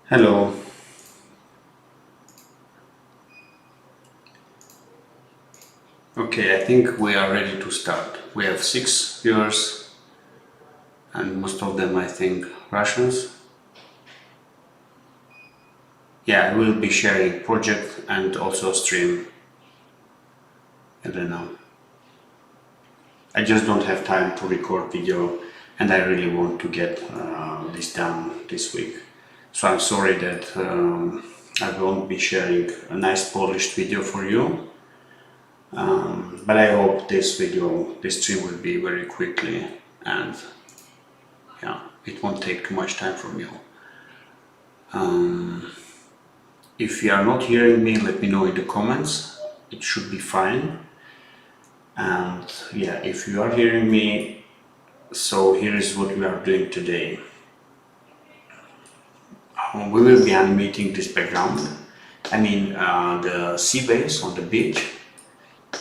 Hello. Okay, I think we are ready to start. We have 6 viewers and most of them I think Russians. Yeah, I will be sharing project and also stream. I don't know. I just don't have time to record video and I really want to get this done this week. So I'm sorry that I won't be sharing a nice polished video for you. But I hope this stream will be very quickly and yeah, it won't take too much time from you. If you are not hearing me, let me know in the comments. It should be fine. And yeah, if you are hearing me, so here is what we are doing today. We will be animating this background. I mean the sea waves on the beach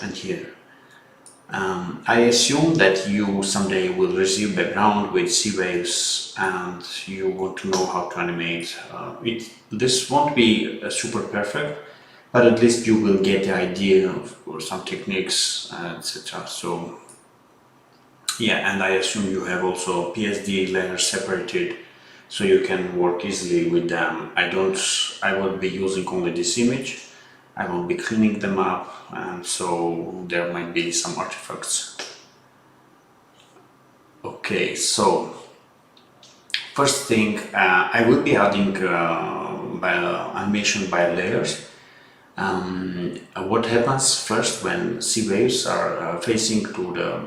and here. I assume that you someday will receive background with sea waves and you want to know how to animate. This won't be super perfect, but at least you will get the idea of or some techniques, etc. So yeah, and I assume you have also PSD layers separated so you can work easily with them. I will be using only this image. I will be cleaning them up, and so there might be some artifacts. Okay, so first thing, I will be adding animation by layers. What happens first when sea waves are facing to the,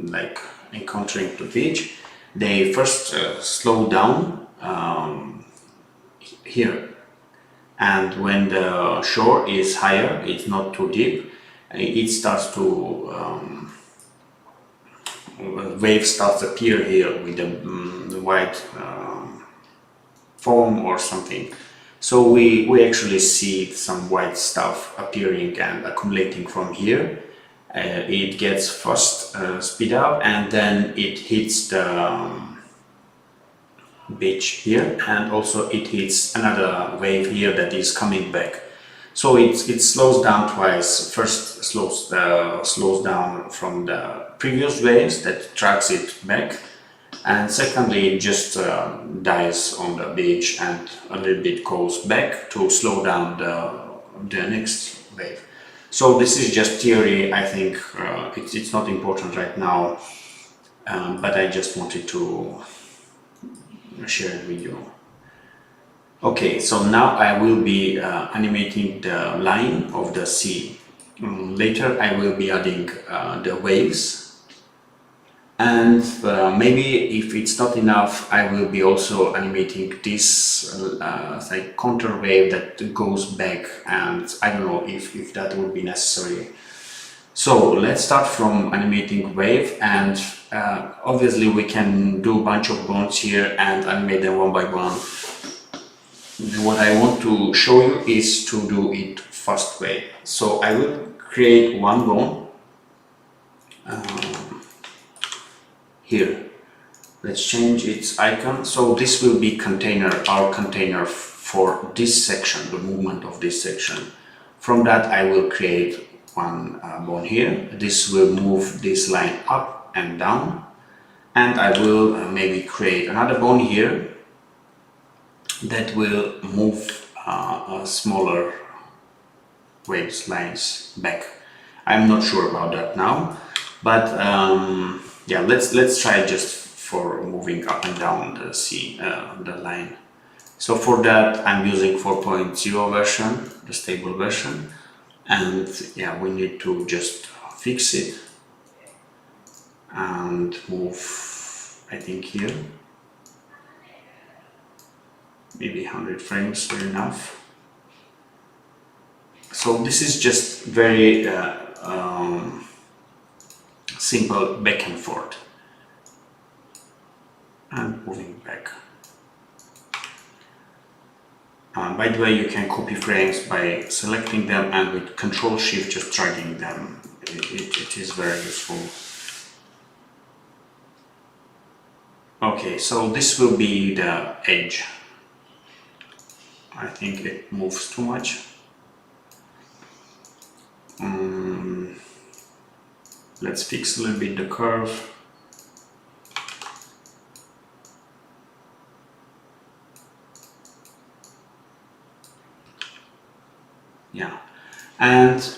like encountering the beach, they first slow down here. And when the shore is higher, it's not too deep, it starts to wave starts appear here with the white foam or something. So we actually see some white stuff appearing and accumulating from here. It gets first speed up and then it hits the beach here, and also it hits another wave here that is coming back. So it slows down twice. First slows down from the previous waves that tracks it back, and secondly it just dies on the beach and a little bit goes back to slow down the next wave. So this is just theory. I think it's not important right now, but I just wanted to share it with you. Okay, so now I will be animating the line of the sea. Later I will be adding the waves, and maybe if it's not enough, I will be also animating this like counter wave that goes back, and I don't know if that would be necessary. So let's start from animating wave, and obviously we can do a bunch of bones here and animate them one by one. What I want to show you is to do it fast way. So I will create one bone here. Let's change its icon. So this will be our container for this section, the movement of this section. From that I will create one bone here. This will move this line up and down, and I will maybe create another bone here that will move smaller waves lines back. I'm not sure about that now, but yeah, let's try just for moving up and down the line. So for that I'm using 4.0 version, the stable version, and yeah, we need to just fix it and move, I think here maybe 100 frames are enough. So this is just very simple back and forth and moving back. By the way, you can copy frames by selecting them and with Control Shift just dragging them. It is very useful. Okay, so this will be the edge. I think it moves too much. Let's fix a little bit the curve. Yeah, and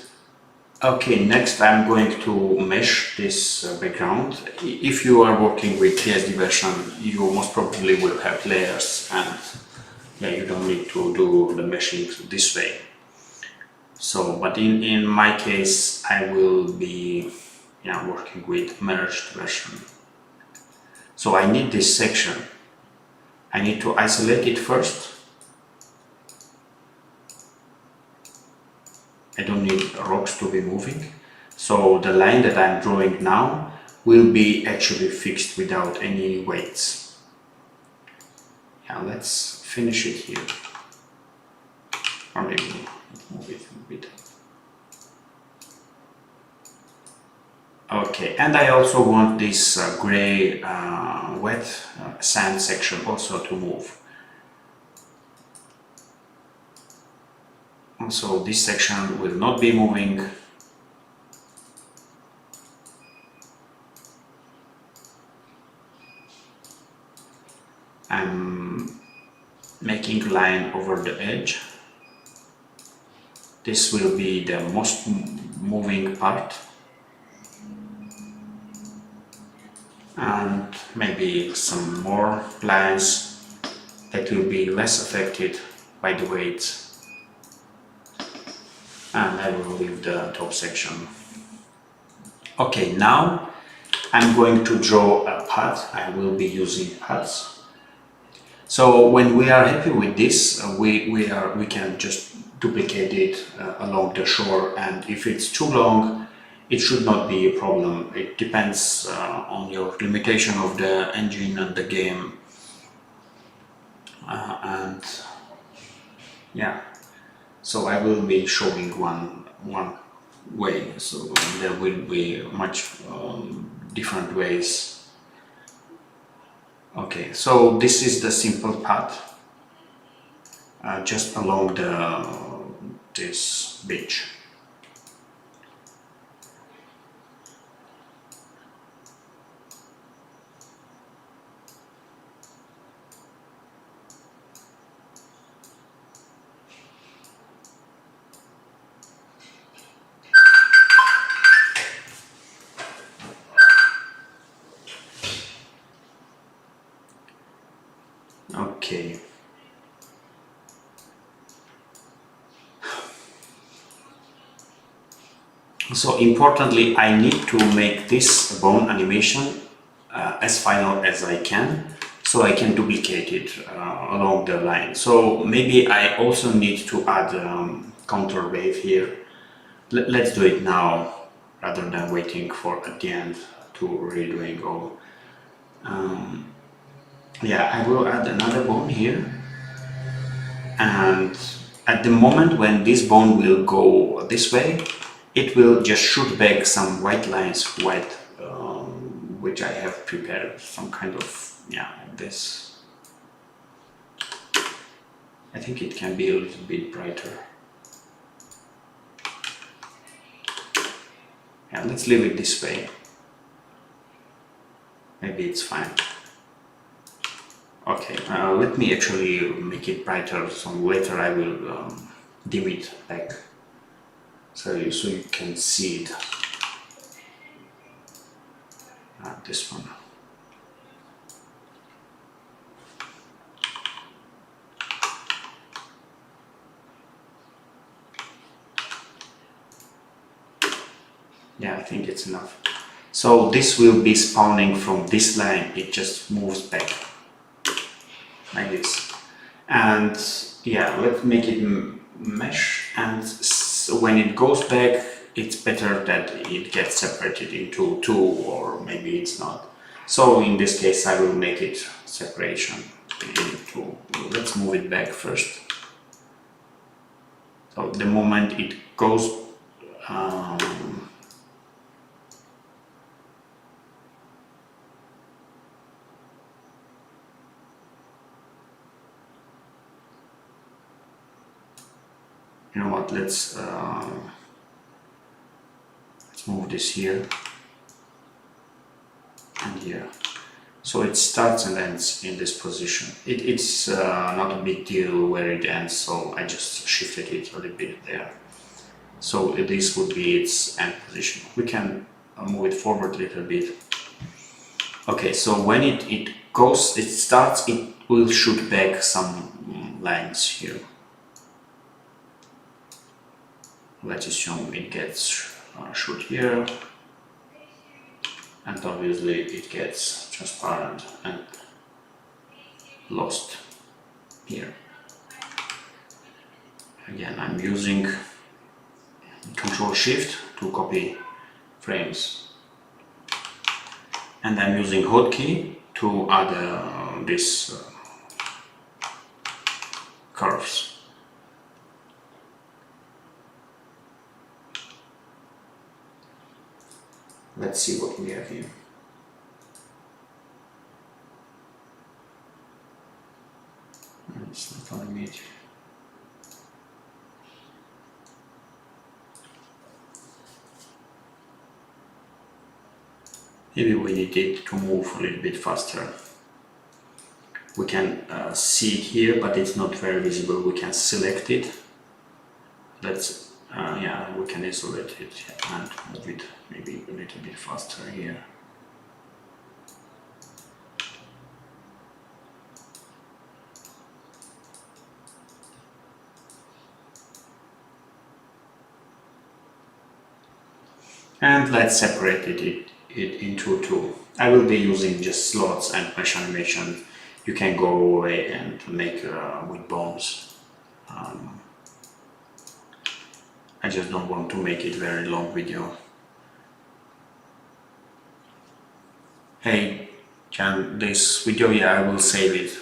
okay, next I'm going to mesh this background. If you are working with PSD version, you most probably will have layers, and yeah, you don't need to do the meshing this way. So, but in my case, I will be working with merged version. So I need this section. I need to isolate it first. I don't need rocks to be moving. So the line that I'm drawing now will be actually fixed without any weights. Yeah, let's finish it here. Or maybe move it a bit. Okay, and I also want this gray wet sand section also to move. Also, this section will not be moving. I'm making a line over the edge. This will be the most moving part. And maybe some more lines that will be less affected by the weight. And I will leave the top section. Okay, now I'm going to draw a path. I will be using paths. So when we are happy with this, we can just duplicate it along the shore, and if it's too long, it should not be a problem. It depends on your limitation of the engine and the game. And yeah, so I will be showing one way, so there will be much different ways. Okay, so this is the simple path just along this beach. Okay. So importantly, I need to make this bone animation as final as I can, so I can duplicate it along the line. So maybe I also need to add contour wave here. Let's do it now rather than waiting for at the end to redoing all. Yeah, I will add another bone here, and at the moment when this bone will go this way, it will just shoot back some white lines, which I have prepared, some kind of, this. I think it can be a little bit brighter. Yeah, let's leave it this way. Maybe it's fine. Okay, let me actually make it brighter, so later I will dim it back so you can see it. This one. Yeah, I think it's enough. So this will be spawning from this line, it just moves back like this. And yeah, let's make it mesh, and when it goes back, it's better that it gets separated into two, or maybe it's not. So in this case, I will make it separation into, let's move it back first. So the moment it goes you know what, let's move this here and here. So it starts and ends in this position. It's not a big deal where it ends, so I just shifted it a little bit there. So this would be its end position. We can move it forward a little bit. Okay, so when it starts, it will shoot back some lines here. Let's assume it gets shoot here, and obviously it gets transparent and lost here. Again, I'm using Control Shift to copy frames, and I'm using hotkey to add these curves. Let's see what we have here. It's not animated. Maybe we need it to move a little bit faster. We can see it here, but it's not very visible. We can select it. Let's, yeah, we can isolate it and move it maybe a little bit faster here. And let's separate it into two. I will be using just slots and mesh animation. You can go away and make with bones. I just don't want to make it very long video. Hey, Jan, this video, yeah, I will save it.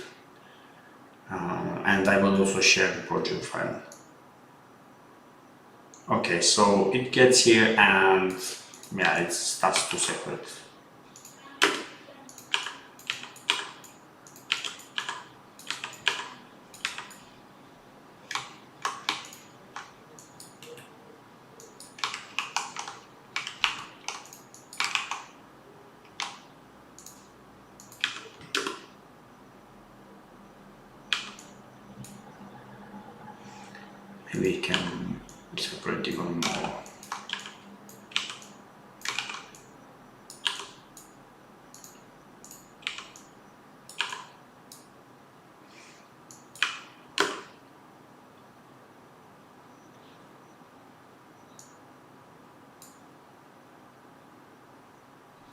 And I will also share the project file. Okay, so it gets here and yeah, it starts to separate. Maybe we can separate even more.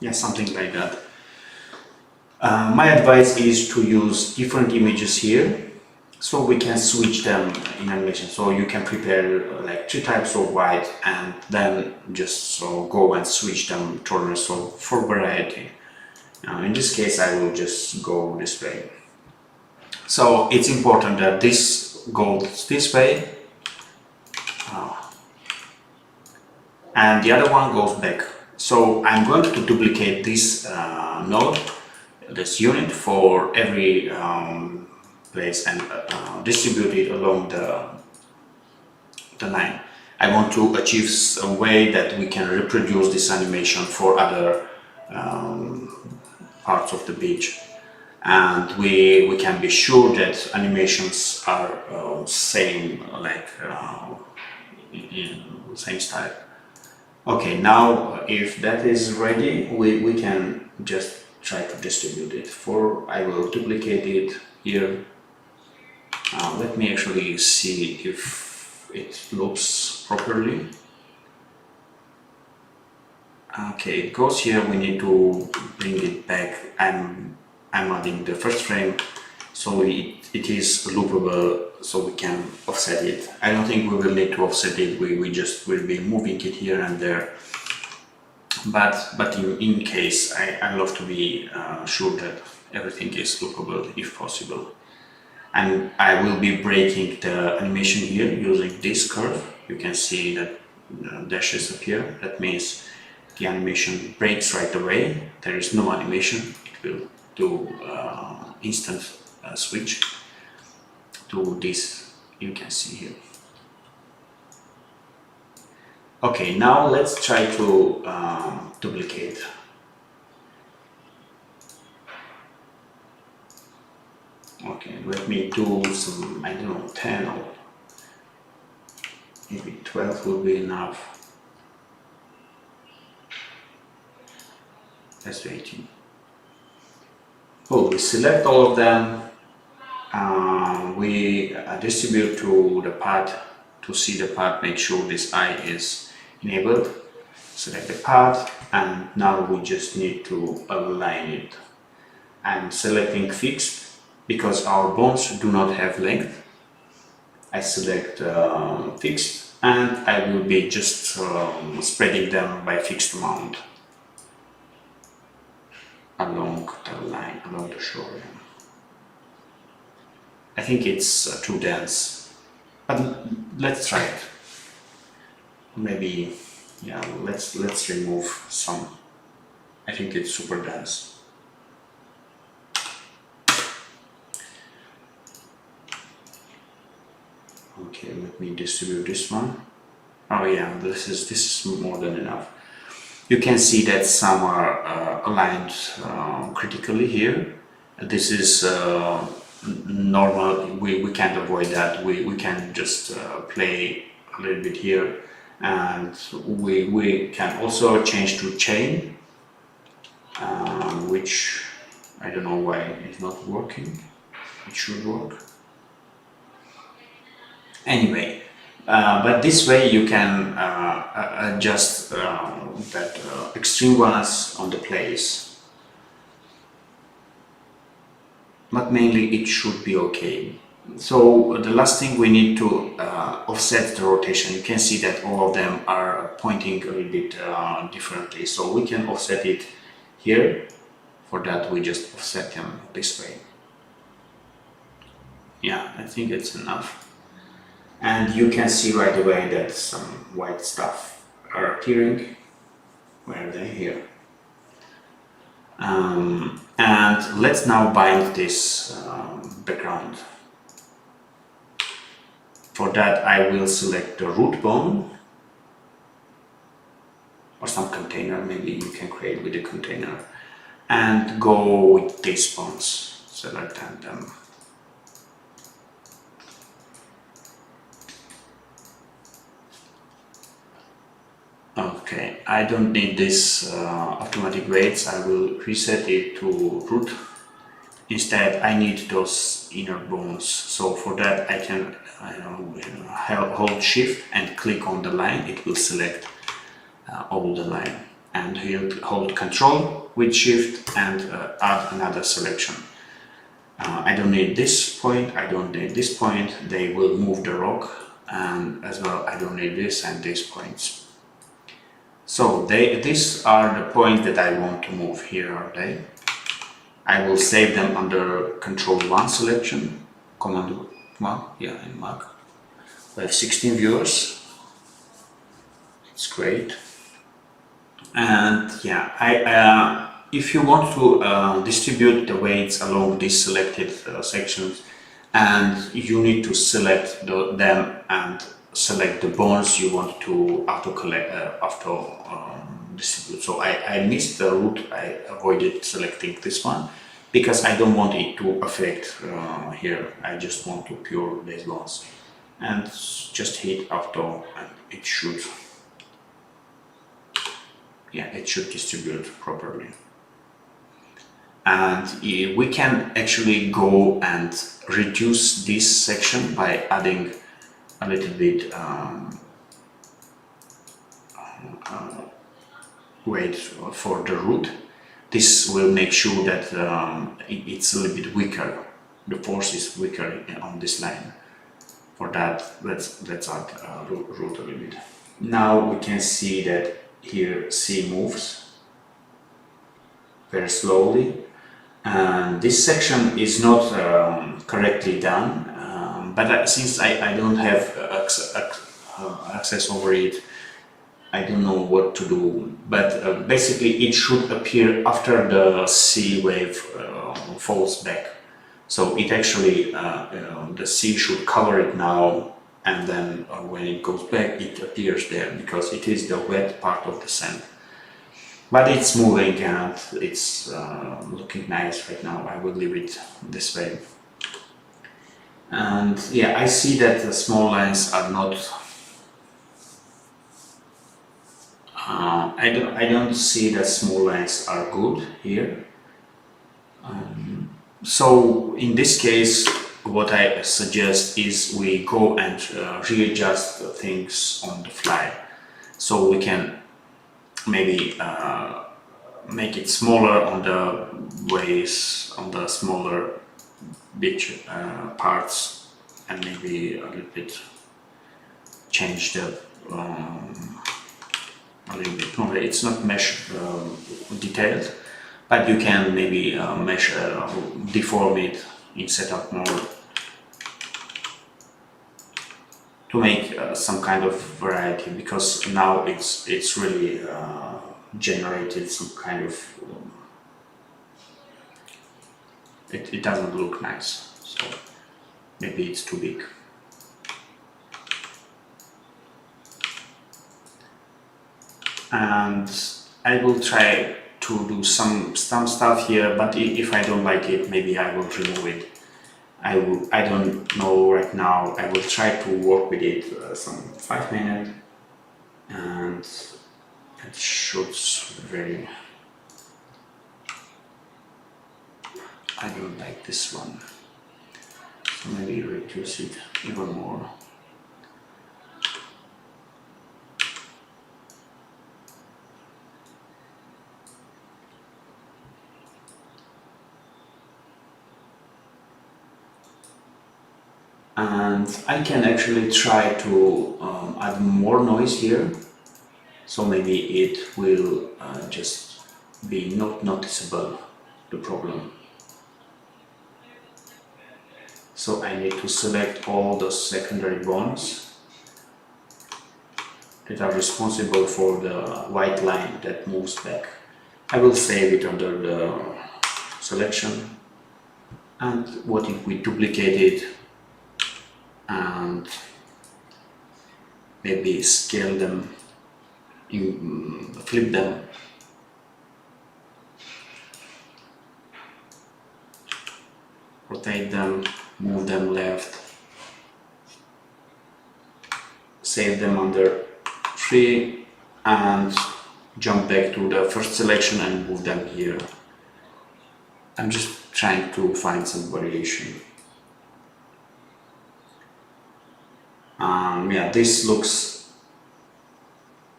Yeah, something like that. My advice is to use different images here, so we can switch them in animation. So you can prepare like 2 types of white and then just so go and switch them corners, so for variety. In this case I will just go this way. So it's important that this goes this way and the other one goes back. So I'm going to duplicate this node, this unit, for every place and distribute it along the line. I want to achieve a way that we can reproduce this animation for other parts of the beach, and we can be sure that animations are same, like in same style. Okay, now if that is ready, we can just try to distribute it. I will duplicate it here. Let me actually see if it looks properly. Okay, it goes here. We need to bring it back. I'm adding the first frame, so it is loopable, so we can offset it. I don't think we will need to offset it. We just will be moving it here and there. But in case, I love to be sure that everything is loopable if possible. And I will be breaking the animation here using this curve. You can see that dashes appear. That means the animation breaks right away. There is no animation. It will do instant switch to this. You can see here. Okay, now let's try to duplicate. Okay, let me do some, I don't know, 10 or maybe 12 will be enough. That's 18. Oh, we select all of them. We distribute to the path to see the path, make sure this eye is enabled. Select the path, and now we just need to align it. I'm selecting fixed because our bones do not have length. I select fixed, and I will be just spreading them by fixed amount along the line, along the shoreline. I think it's too dense, but let's try it. Maybe, yeah, let's remove some. I think it's super dense. Okay, let me distribute this one. Oh yeah, this is more than enough. You can see that some are aligned critically here. This is normal. We can't avoid that. We can just play a little bit here, and we can also change to chain, which I don't know why it's not working. It should work. Anyway, but this way you can adjust that extreme ones on the place. But mainly it should be okay. So the last thing, we need to offset the rotation. You can see that all of them are pointing a little bit differently. So we can offset it here. For that we just offset them this way. Yeah, I think it's enough. And you can see right away that some white stuff are appearing. Where are they? Here. And let's now bind this background. For that I will select the root bone or some container, maybe you can create with a container, and go with these bones. Select them. Okay, I don't need this automatic weights. I will reset it to root. Instead, I need those inner bones. So for that, I can hold shift and click on the line. It will select all the line. And here hold control with shift and add another selection. I don't need this point. I don't need this point. They will move the rock, and as well I don't need this and these points. So these are the points that I want to move. Here are they. I will save them under Control 1 selection, Command 1, yeah, in Mac. We have 16 viewers. It's great. And yeah, if you want to distribute the weights along these selected sections, and you need to select them and select the bones you want to distribute. So I missed the root. I avoided selecting this one because I don't want it to affect here. I just want to pure these bones, and just hit auto, and it should, yeah, it should distribute properly. And we can actually go and reduce this section by adding a little bit weight for the root. This will make sure that it's a little bit weaker. The force is weaker on this line. For that, let's add root a little bit. Now we can see that here C moves very slowly, and this section is not correctly done. But since I don't have access over it, I don't know what to do. But basically it should appear after the C wave falls back. So it actually, the C should cover it now and then when it goes back it appears there because it is the wet part of the sand. But it's moving and it's looking nice right now. I will leave it this way. And yeah, I see that the small lines are not I don't see that small lines are good here. So in this case, what I suggest is we go and readjust things on the fly. So we can maybe make it smaller on the ways, on the smaller beach parts, and maybe a little bit change the a little bit. No, it's not mesh detailed, but you can maybe mesh deform it in setup mode to make some kind of variety, because now it's really generated some kind of it doesn't look nice, so maybe it's too big. And I will try to do some stuff here, but if I don't like it, maybe I will remove it. I don't know right now. I will try to work with it some 5 minutes, and it shoots very. I don't like this one, so maybe reduce it even more. And I can actually try to add more noise here, so maybe it will just be not noticeable, the problem. So I need to select all the secondary bonds that are responsible for the white line that moves back. I will save it under the selection, and what if we duplicate it and maybe scale them, flip them, rotate them, move them left, save them under 3 and jump back to the first selection and move them here. I'm just trying to find some variation. Yeah, this looks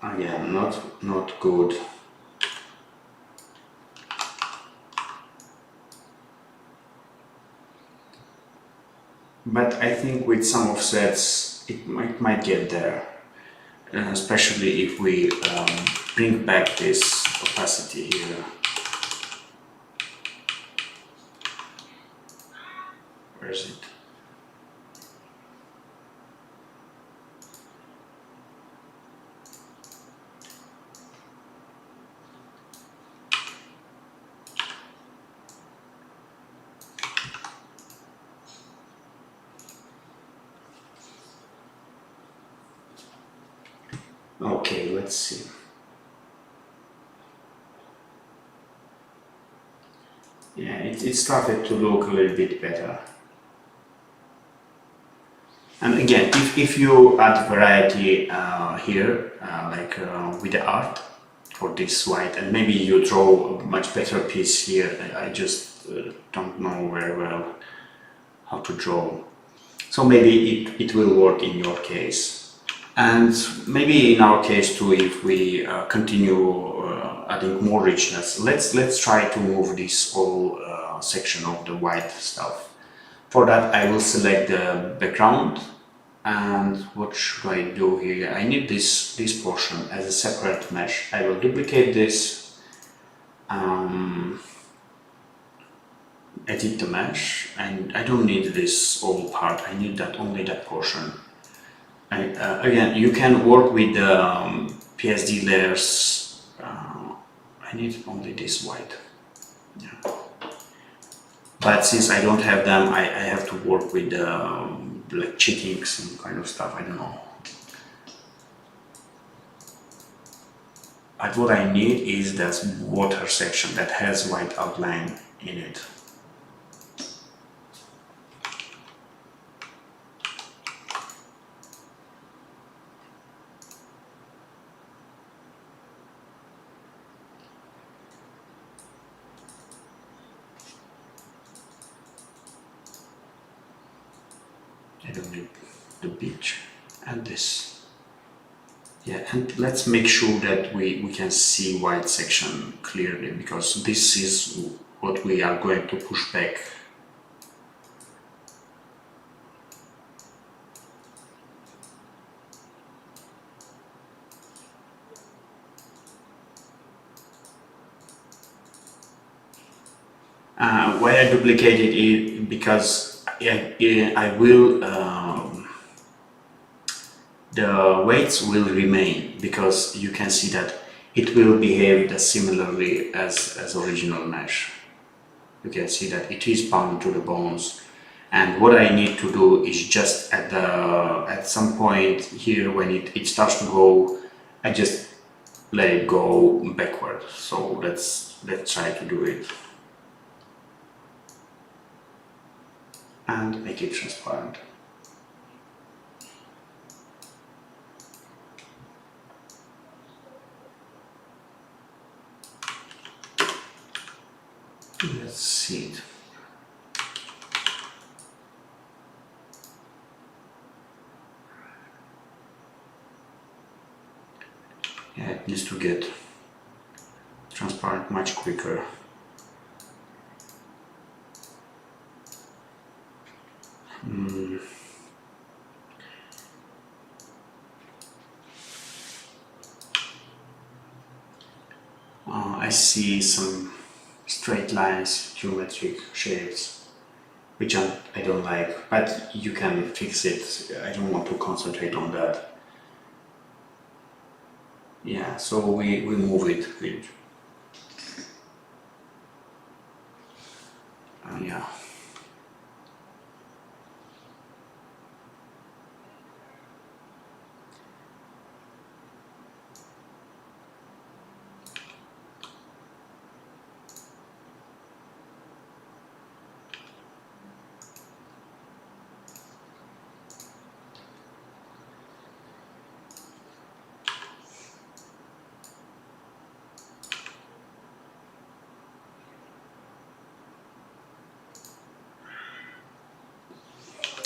again not good. But I think with some offsets it might get there, especially if we bring back this opacity here. Where is it? Okay, let's see. Yeah, it started to look a little bit better. And again, if you add variety here, like with the art for this white, and maybe you draw a much better piece here, I just don't know very well how to draw. So maybe it will work in your case. And maybe in our case too, if we continue adding more richness, let's try to move this whole section of the white stuff. For that, I will select the background, and what should I do here? I need this portion as a separate mesh. I will duplicate this, edit the mesh, and I don't need this whole part. I need only that portion. And again, you can work with the PSD layers. I need only this white. Yeah. But since I don't have them, I have to work with the like cheating some kind of stuff, I don't know. But what I need is that water section that has white outline in it. I don't need the beach and this. Yeah, and let's make sure that we can see white section clearly, because this is what we are going to push back. Why I duplicated it, because I will the weights will remain, because you can see that it will behave similarly as original mesh. You can see that it is bound to the bones, and what I need to do is just at some point here when it starts to go, I just let it go backward. So let's try to do it and make it transparent. Let's see it. Yeah, it needs to get transparent much quicker. I see some straight lines, geometric shapes, which I don't like, but you can fix it. I don't want to concentrate on that. Yeah, so we move it with yeah.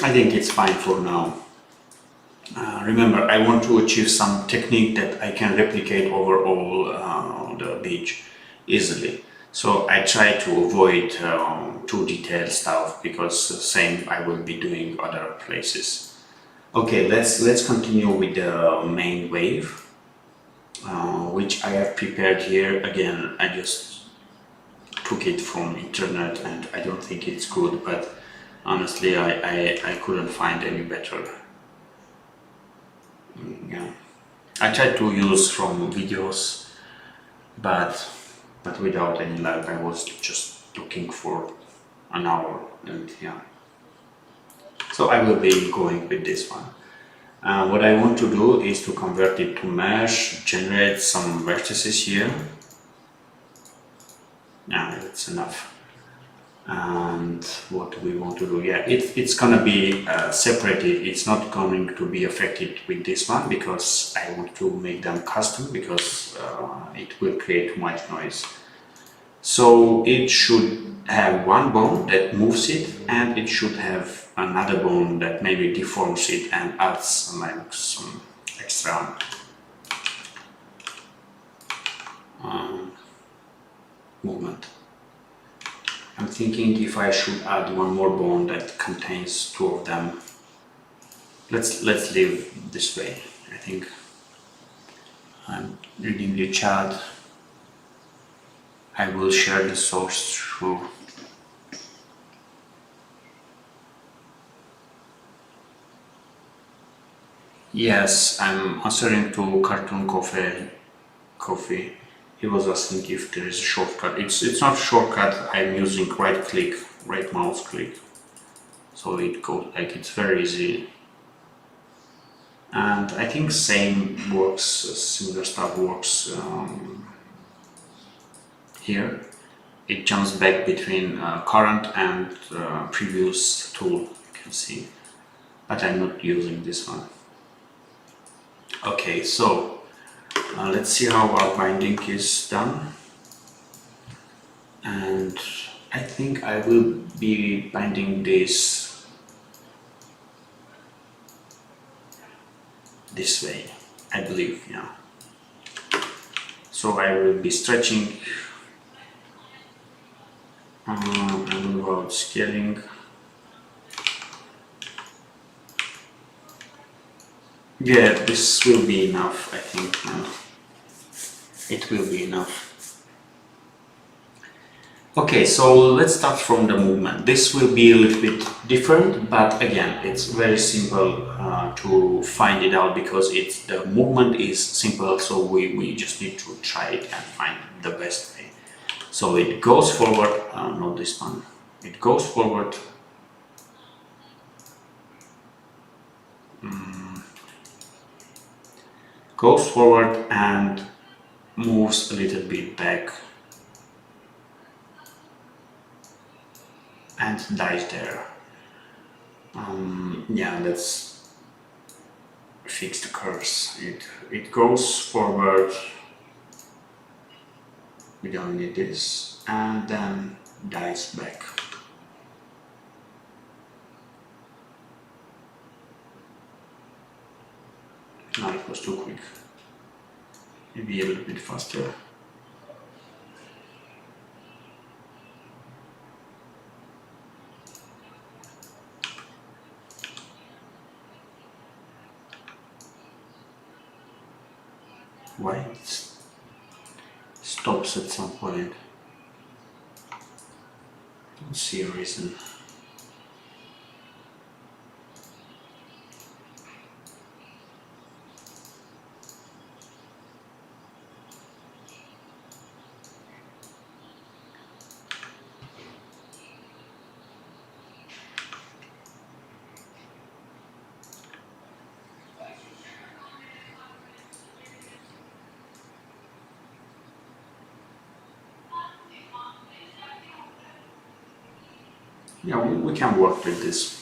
I think it's fine for now. Remember, I want to achieve some technique that I can replicate over all the beach easily. So I try to avoid too detailed stuff, because same I will be doing other places. Okay, let's continue with the main wave, which I have prepared here. Again, I just took it from internet and I don't think it's good, but honestly I couldn't find any better. Yeah, I tried to use from videos, but without any luck. I was just looking for an hour, and yeah, so I will be going with this one. What I want to do is to convert it to mesh, generate some vertices here. Yeah, it's enough. And what we want to do, yeah, it's gonna be separated. It's not going to be affected with this one, because I want to make them custom, because it will create too much noise. So it should have one bone that moves it, and it should have another bone that maybe deforms it and adds some extra movement. I'm thinking if I should add one more bone that contains two of them. Let's leave this way. I think I'm reading the chat. I will share the source through. Yes, I'm answering to Cartoon Coffee. He was asking if there is a shortcut. It's not a shortcut. I'm using right mouse click. so it goes like it's very easy. And I think same works, similar stuff works here. It jumps back between current and previous tool, you can see, but I'm not using this one. Okay, so let's see how our binding is done. And I think I will be binding this way, I believe, yeah. So I will be stretching and about scaling. Yeah, this will be enough, I think. It will be enough. Okay, so let's start from the movement. This will be a little bit different, but again, it's very simple to find it out because the movement is simple, so we just need to try it and find the best way. So it goes forward, not this one. It goes forward. Goes forward and moves a little bit back and dies there. Yeah, let's fix the curves. It goes forward. We don't need this, and then dies back. No, it was too quick. Maybe a little bit faster. Why it stops at some point? Don't see a reason. Yeah, we can work with this.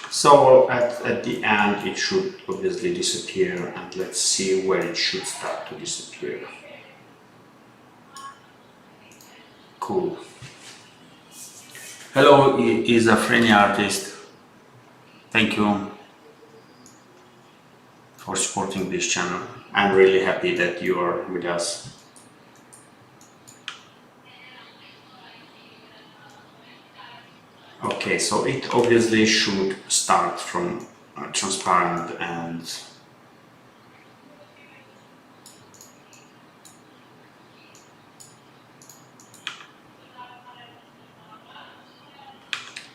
So at the end it should obviously disappear, and let's see where it should start to disappear. Cool. Hello, is a friendly artist. Thank you for supporting this channel. I'm really happy that you are with us. Okay, so it obviously should start from transparent and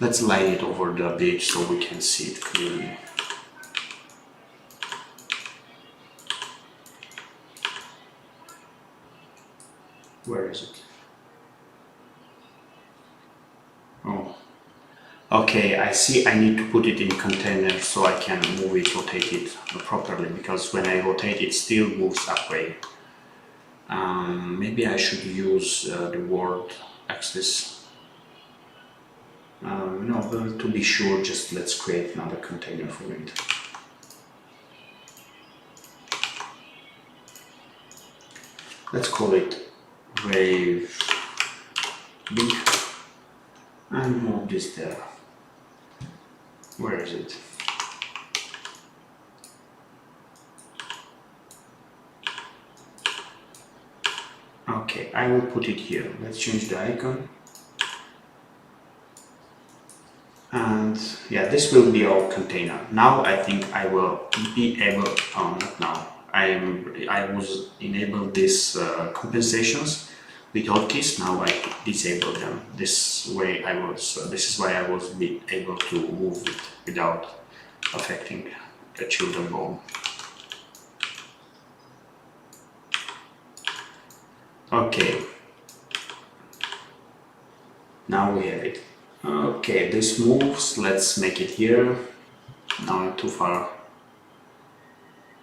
let's light it over the beach so we can see it clearly. Where is it? Oh. Okay, I see I need to put it in container so I can move it, rotate it properly, because when I rotate it still moves upway. Maybe I should use the world axis. No, well, to be sure, just let's create another container for it. Let's call it wave big and move this there. Where is it? Okay, I will put it here. Let's change the icon. And yeah, this will be our container. Now I think I will be able, not now, I was enabled these compensations with hotkeys. Now I disable them. This way this is why I was able to move it without affecting the children bone. Okay, we have it. Okay, this moves. Let's make it here. No, too far.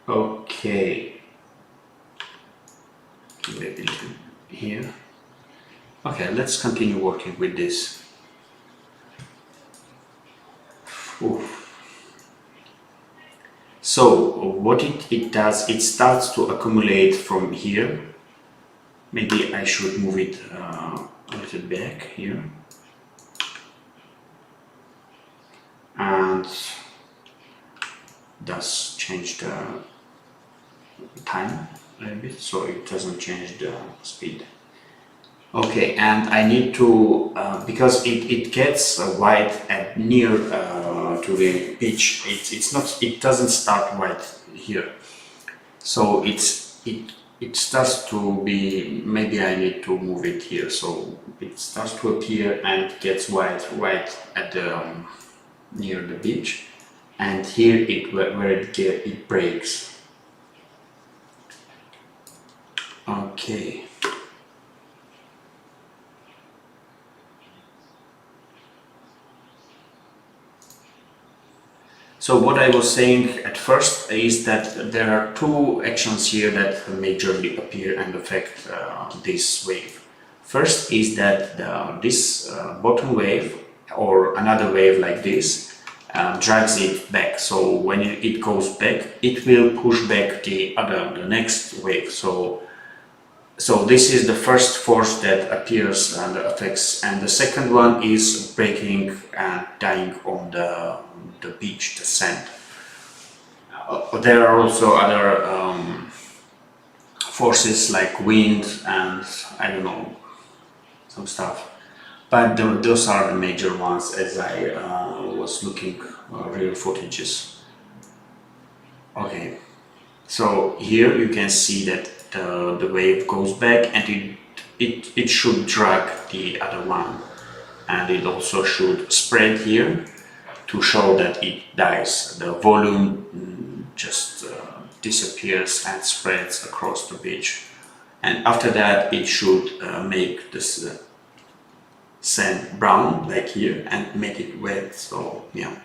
Okay. Maybe here. Okay, let's continue working with this. Oof. So what it does, it starts to accumulate from here. Maybe I should move it a little back here. And does change the time a little bit, so it doesn't change the speed. Okay, and I need to, because it gets wide and near to the pitch, it doesn't start wide here. So it starts to be, maybe I need to move it here, so it starts to appear and gets wide at the near the beach, and here where it breaks. Okay. So what I was saying at first is that there are two actions here that majorly appear and affect this wave. First is that this bottom wave or another wave like this drags it back. So when it goes back, it will push back the next wave. So this is the first force that appears and affects, and the second one is breaking and dying on the beach, the sand. There are also other forces like wind and I don't know, some stuff. But those are the major ones as I was looking real footages. Okay, so here you can see that the wave goes back and it should drag the other one, and it also should spread here to show that it dies. The volume just disappears and spreads across the beach, and after that it should make this sand brown like here and make it wet. So yeah.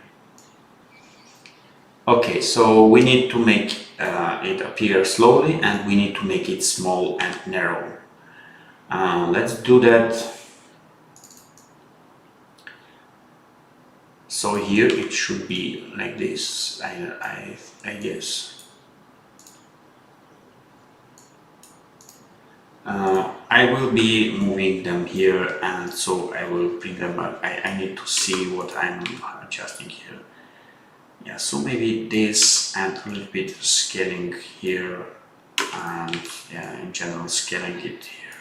Okay, so we need to make it appear slowly, and we need to make it small and narrow. Let's do that. So here it should be like this, I guess. I will be moving them here, and so I will bring them up. I need to see what I'm adjusting here. Yeah, so maybe this and a little bit scaling here, and yeah, in general scaling it here.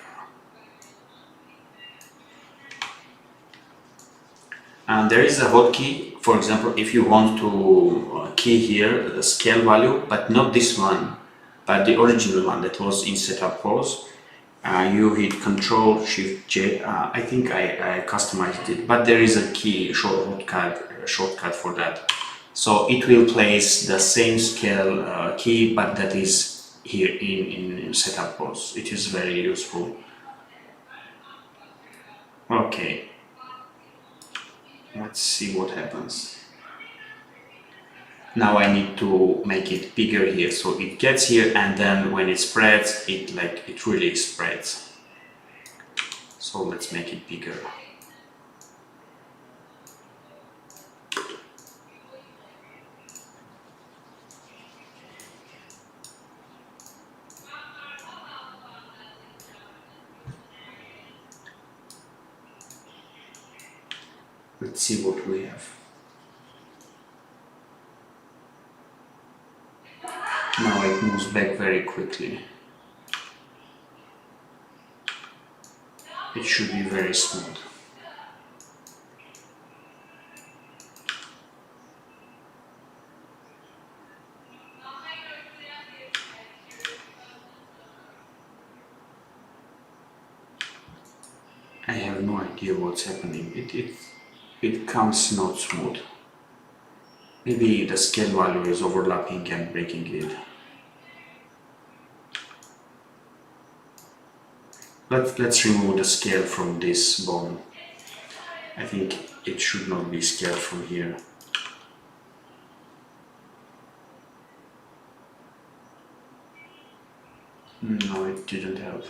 And there is a hotkey, for example, if you want to key here the scale value, but not this one, but the original one that was in setup pose. You hit Ctrl Shift J. I think I customized it, but there is a key shortcut for that. So it will place the same scale key, but that is here in setup pose. It is very useful. Okay, let's see what happens. Now I need to make it bigger here, so it gets here, and then when it spreads, it really spreads. So let's make it bigger. Let's see what we have. Now it moves back very quickly. It should be very smooth. I have no idea what's happening. It comes not smooth. Maybe the scale value is overlapping and breaking it. Let's remove the scale from this bone. I think it should not be scaled from here. No, it didn't help.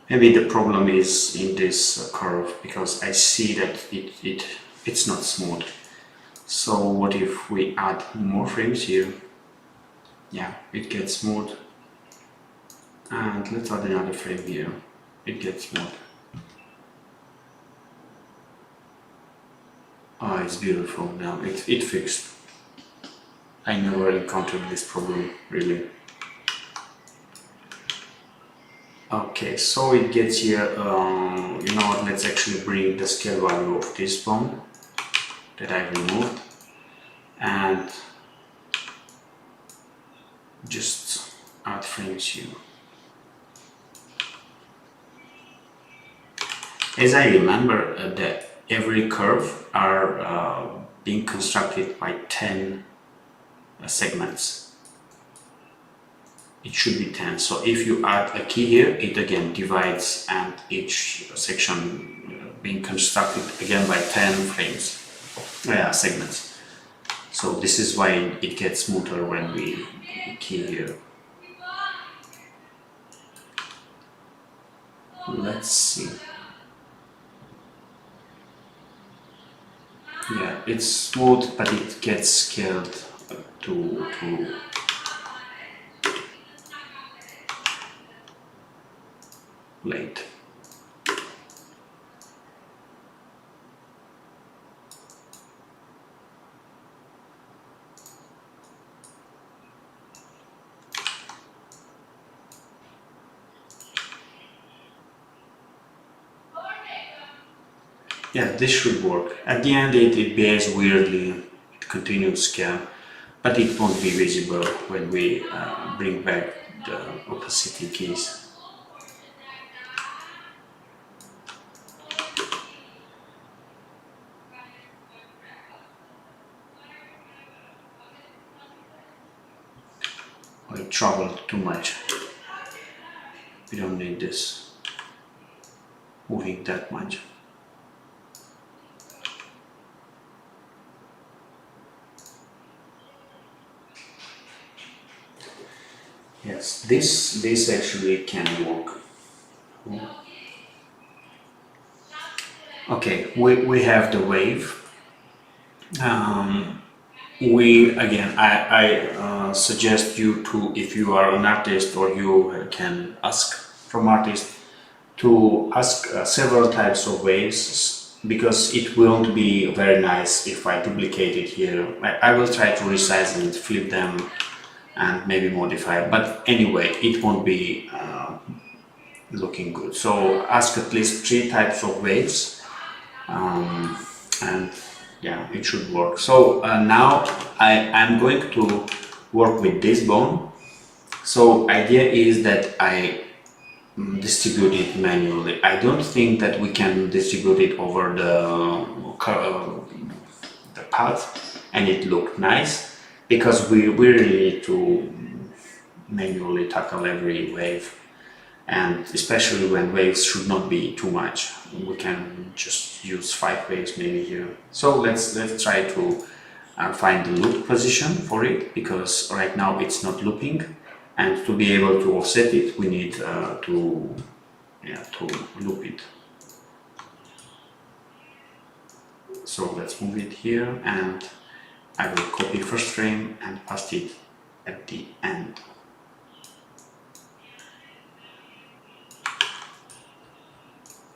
Maybe the problem is in this curve, because I see that it's not smooth. So what if we add more frames here? Yeah, it gets smooth. And let's add another frame here. It gets smooth. Oh, it's beautiful now. It fixed. I never encountered this problem, really. Okay, so it gets here, you know what, let's actually bring the scale value of this bone that I removed and just add frames here. As I remember, that every curve are being constructed by 10 segments. It should be 10. So if you add a key here, it again divides, and each section being constructed again by 10 frames, segments. So this is why it gets smoother when we key here. Let's see. Yeah, it's smooth, but it gets scaled to late. Yeah, this should work. At the end it behaves weirdly, it continues scale, but it won't be visible when we bring back the opacity keys. I traveled too much. We don't need this moving that much. Yes, this actually can work. Okay, we have the wave. I suggest you to, if you are an artist or you can ask from artists, to ask several types of waves, because it won't be very nice if I duplicate it here. I will try to resize it, flip them, and maybe modify, but anyway, it won't be looking good. So ask at least 3 types of waves, and yeah, it should work. So now I'm going to work with this bone. So idea is that I distribute it manually. I don't think that we can distribute it over the path and it looked nice, because we really need to manually tackle every wave, and especially when waves should not be too much. We can just use 5 waves maybe here. So let's try to find the loop position for it, because right now it's not looping, and to be able to offset it we need to loop it. So let's move it here, and I will copy first frame and paste it at the end.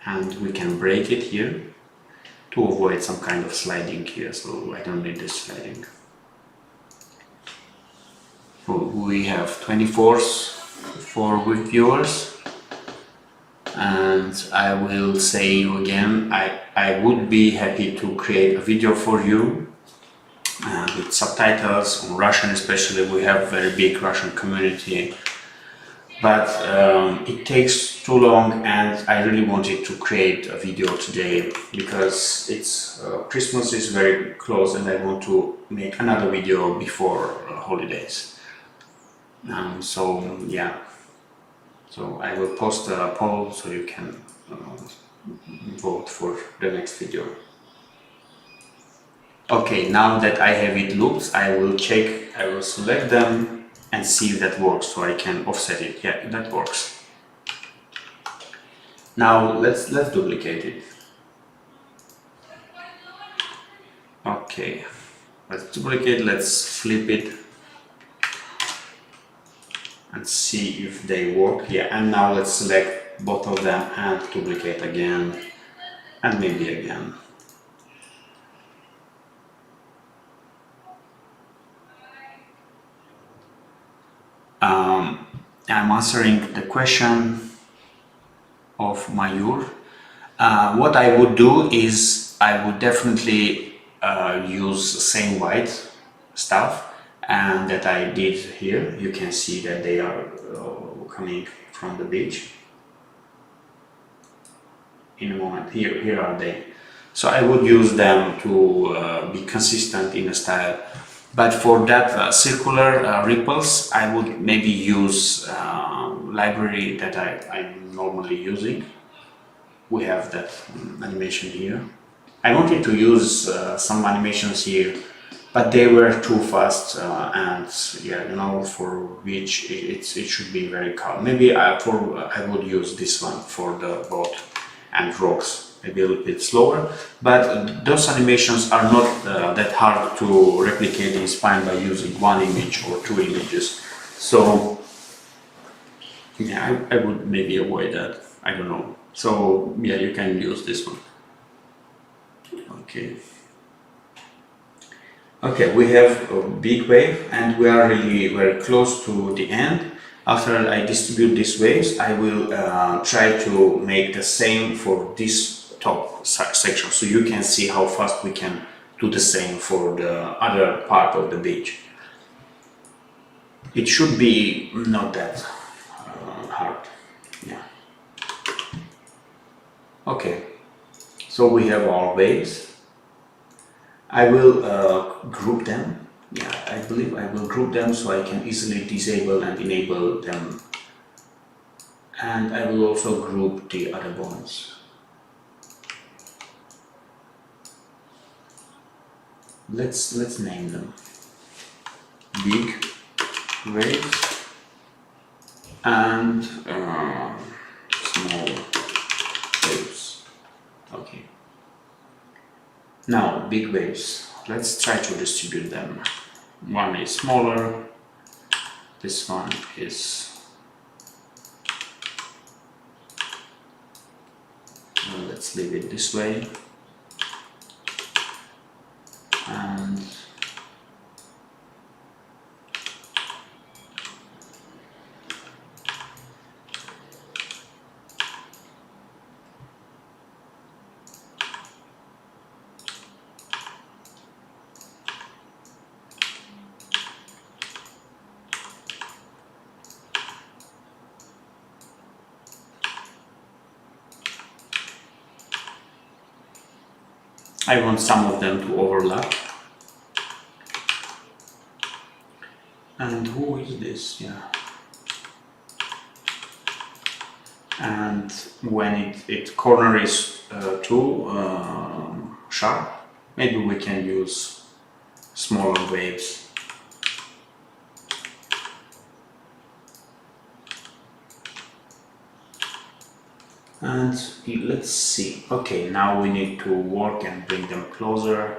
And we can break it here to avoid some kind of sliding here, so I don't need this sliding. So we have 24s for viewers, and I will say you again, I would be happy to create a video for you with subtitles on Russian. Especially we have very big Russian community, but it takes too long, and I really wanted to create a video today because it's Christmas is very close and I want to make another video before holidays. So yeah, so I will post a poll so you can vote for the next video. Okay, now that I have it looped, I will check, I will select them and see if that works, so I can offset it. Yeah, that works. Now let's duplicate it. Okay, let's duplicate, let's flip it and see if they work. Yeah, and now let's select both of them and duplicate again and maybe again. I'm answering the question of Mayur. What I would do is I would definitely use the same white stuff and that I did here. You can see that they are coming from the beach. In a moment, here are they. So I would use them to be consistent in the style. But for that circular ripples, I would maybe use library that I'm normally using. We have that animation here. I wanted to use some animations here, but they were too fast and yeah, you know, for which it should be very calm. Maybe I would use this one for the boat and rocks, maybe a little bit slower, but those animations are not that hard to replicate in Spine by using one image or two images. So yeah, I would maybe avoid that. I don't know. So yeah, you can use this one. Okay. Okay, we have a big wave and we are really very close to the end. After I distribute these waves, I will try to make the same for this top section, so you can see how fast we can do the same for the other part of the beach. It should be not that hard. Yeah. Okay, so we have our waves. I will group them. Yeah, I believe I will group them so I can easily disable and enable them. And I will also group the other ones. Let's name them. Big waves and small waves. Okay. Now, big waves. Let's try to distribute them. One is smaller. This one is. Let's leave it this way. And I want some of them to overlap. And who is this? Yeah. And when it corner is too sharp, maybe we can use smaller waves. And let's see. Okay, now we need to work and bring them closer.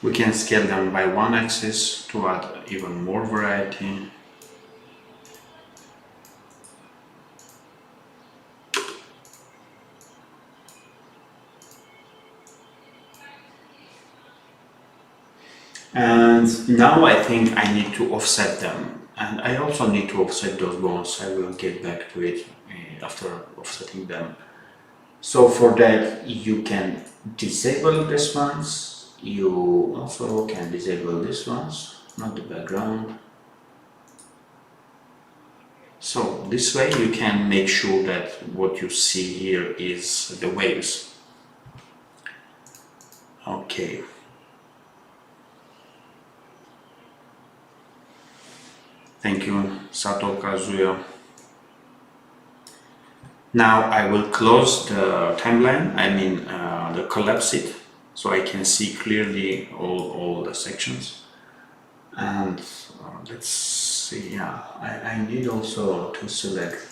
We can scale them by one axis to add even more variety. And now I think I need to offset them, and I also need to offset those bones. I will get back to it after offsetting them. So for that you can disable these ones, you also can disable these ones, not the background. So this way you can make sure that what you see here is the waves. Okay. Thank you, Sato Kazuya. Now I will close the timeline, the collapse it, so I can see clearly all the sections. And let's see, yeah, I need also to select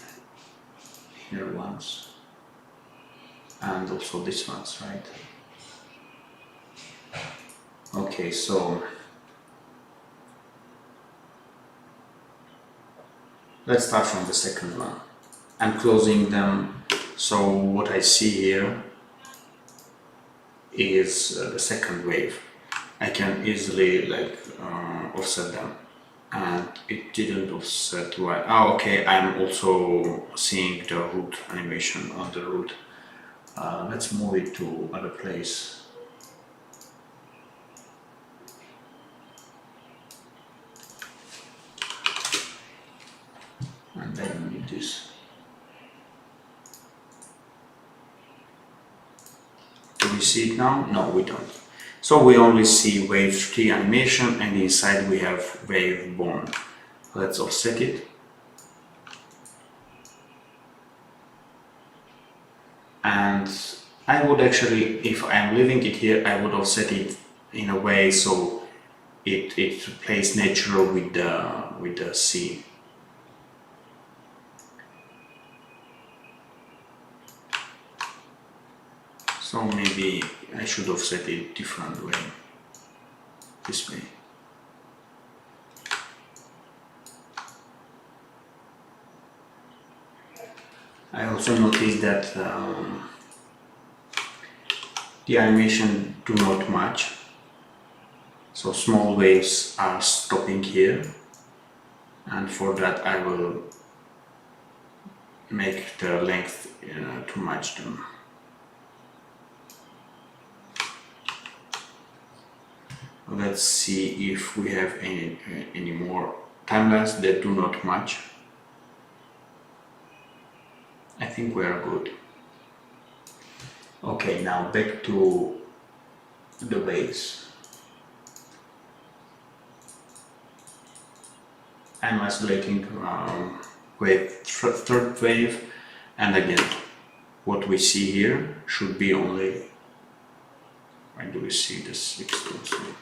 here ones and also this ones, right? Okay, so let's start from the second one. I'm closing them, so what I see here is the second wave. I can easily offset them, and it didn't offset right. Oh, okay, I'm also seeing the root animation on the root. Let's move it to other place. And I don't need this. Do we see it now? No, we don't. So we only see wave 3 animation, and inside we have wave bone. Let's offset it. And I would actually, if I'm leaving it here, I would offset it in a way so it plays natural with the sea. So maybe I should offset it different way, this way. I also noticed that the animation do not match, so small waves are stopping here, and for that I will make the length to match them. Let's see if we have any more timelines that do not match. I think we are good. Okay, now back to the waves. I'm isolating wave, third wave, and again, what we see here should be only. Where do we see the sixth wave?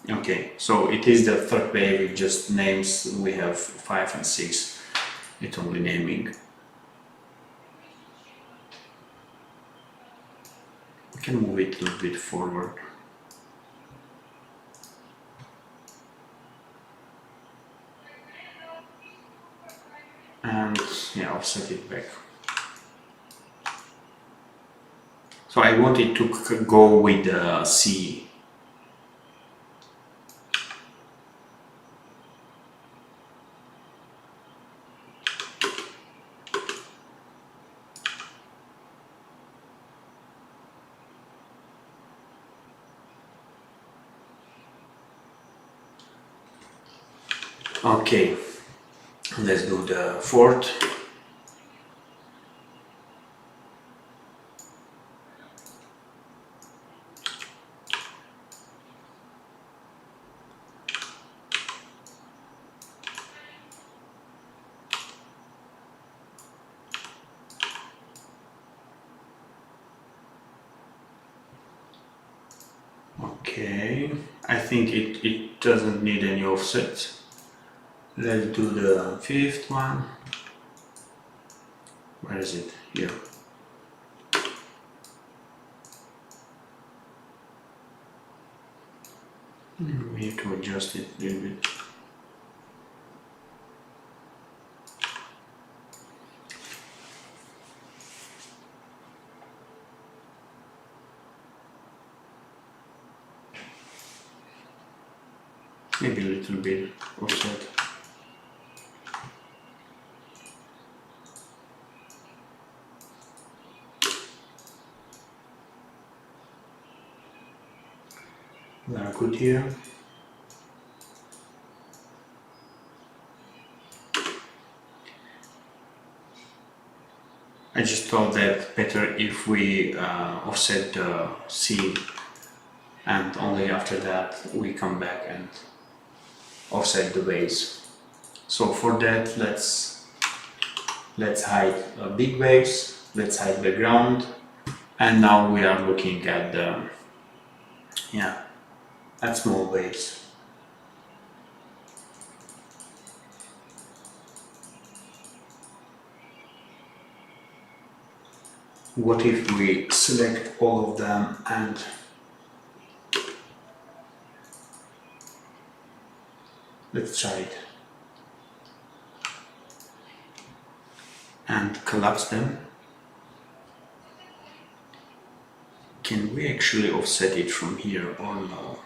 Okay, so it is the third wave, it just names, we have 5 and 6, it's only naming. We can move it a little bit forward. And yeah, offset it back. So I want it to go with the sea. Okay, let's do the fourth. Okay, I think it doesn't need any offset. Let's do the fifth one. Where is it? Here. We need to adjust it a little bit. Maybe a little bit offset. We are good here. I just thought that better if we offset the C, and only after that we come back and offset the waves. So for that, let's hide big waves, let's hide background, and now we are looking at the at small waves. What if we select all of them and let's try it and collapse them? Can we actually offset it from here or no?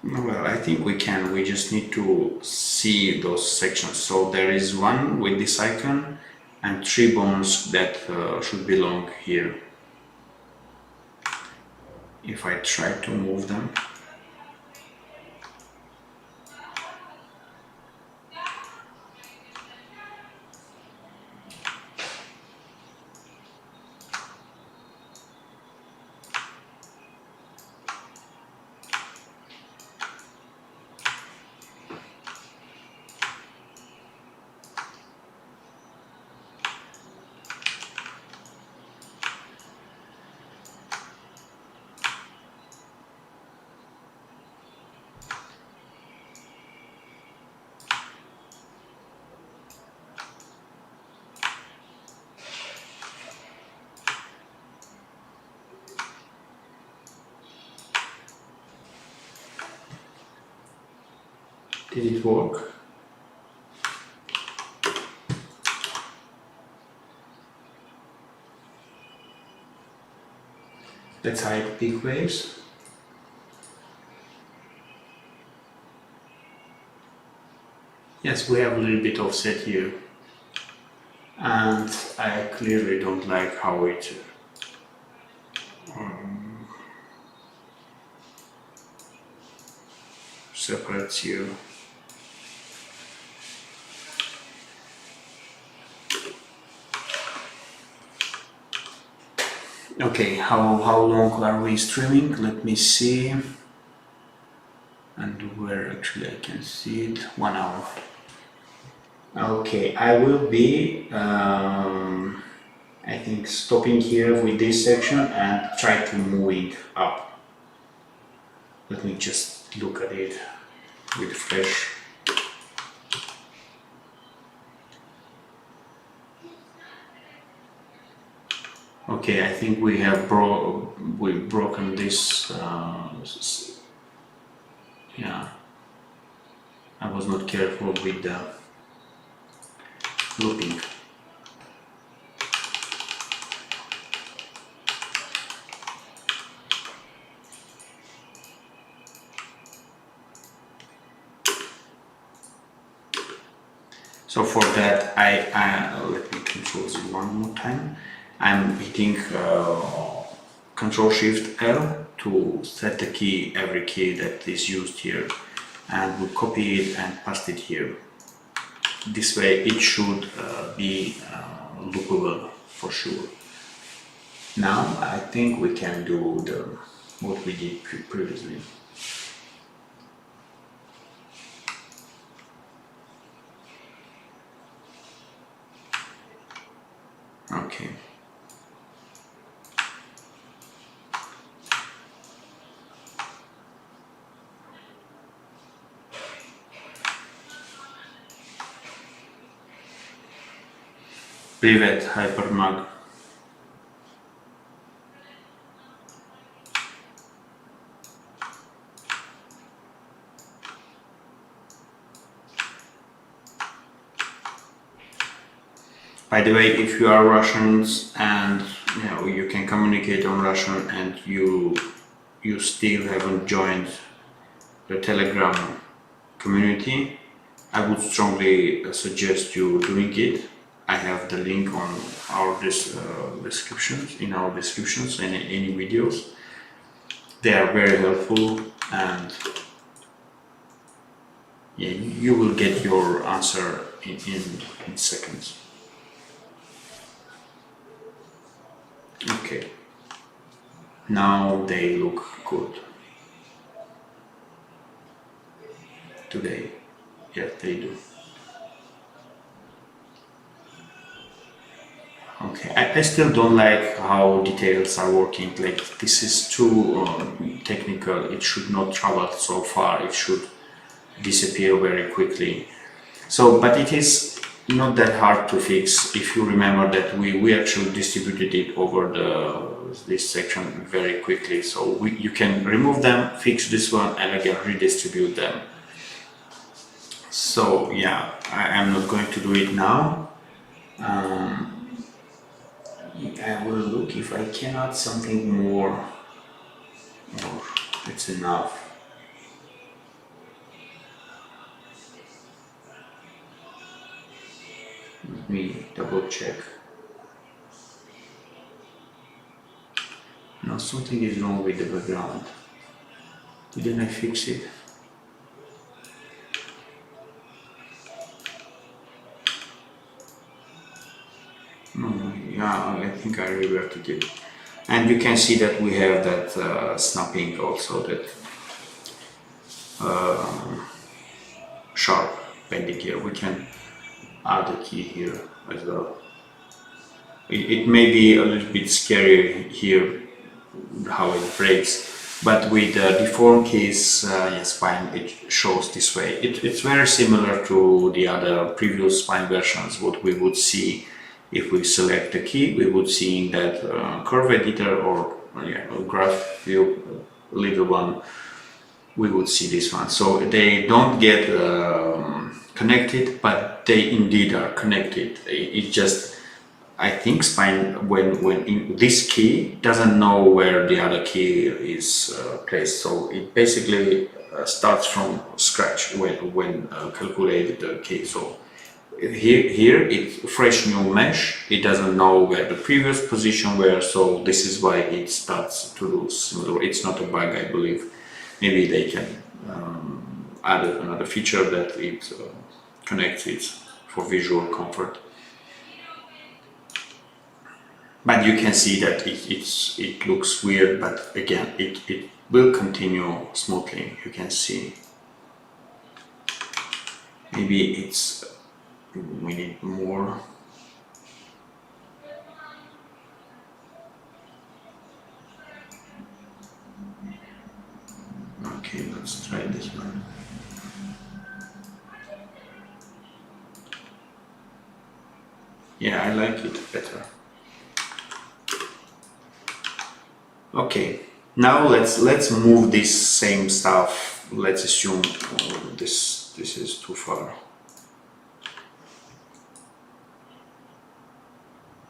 Well, I think we can. We just need to see those sections. So there is one with this icon and 3 bones that should belong here. If I try to move them, did it work? Let's hide big waves. Yes, we have a little bit offset here. And I clearly don't like how it separates you. Okay, how long are we streaming? Let me see. And where actually I can see it, 1 hour. Okay, I will be I think stopping here with this section and try to move it up. Let me just look at it with fresh. Okay, I think we have broken this. Yeah, I was not careful with the looping. So for that, let me control Z one more time. I'm hitting Control Shift L to set the key, every key that is used here, and we'll copy it and paste it here. This way it should be loopable for sure. Now I think we can do what we did previously. Okay. Привет, Hypermag. By the way, if you are Russians and you can communicate on Russian and you still haven't joined the Telegram community, I would strongly suggest you doing it. I have the link on our descriptions, in our descriptions, and any videos. They are very helpful, and yeah, you will get your answer in seconds. Okay, now they look good. Today, yes, they do. Okay, I still don't like how details are working. Like, this is too technical. It should not travel so far. It should disappear very quickly. So, but it is not that hard to fix if you remember that we actually distributed it over this section very quickly. So you can remove them, fix this one, and again redistribute them. So yeah, I'm not going to do it now. I will look if I can add something more, or it's enough. Let me double check. No, something is wrong with the background. Didn't I fix it? No, yeah, I think I reverted it. And you can see that we have that snapping also, that sharp bending here. We can add a key here as well. It may be a little bit scary here how it breaks, but with the deform keys, yes, spine, it shows this way. It's very similar to the other previous spine versions. What we would see if we select the key, we would see in that curve editor or graph view, little one, we would see this one. So they don't get connected, but they indeed are connected. It just, I think spine, when in this key doesn't know where the other key is placed, so it basically starts from scratch when calculate the key. So here it's fresh new mesh. It doesn't know where the previous position were, so this is why it starts to do similar. It's not a bug, I believe. Maybe they can add another feature that it connects it for visual comfort. But you can see that it looks weird, but again, it will continue smoothly. You can see. Maybe we need more. Okay, let's try this one. Yeah, I like it better. Okay, now let's move this same stuff. Let's assume this is too far.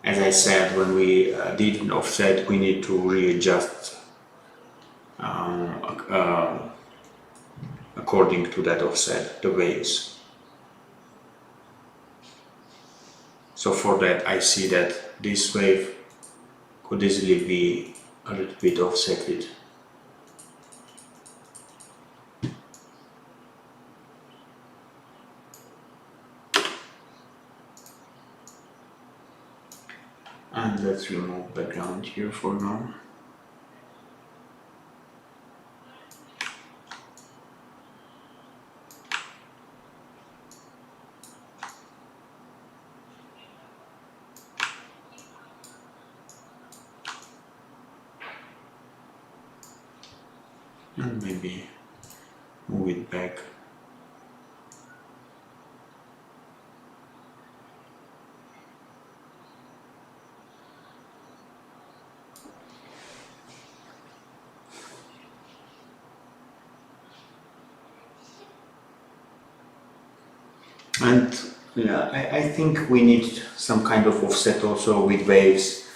As I said, when we did an offset, we need to readjust according to that offset, the waves. So for that, I see that this wave could easily be a little bit offsetted. And let's remove background here for now. And maybe move it back. And Yeah, I think we need some kind of offset also with waves.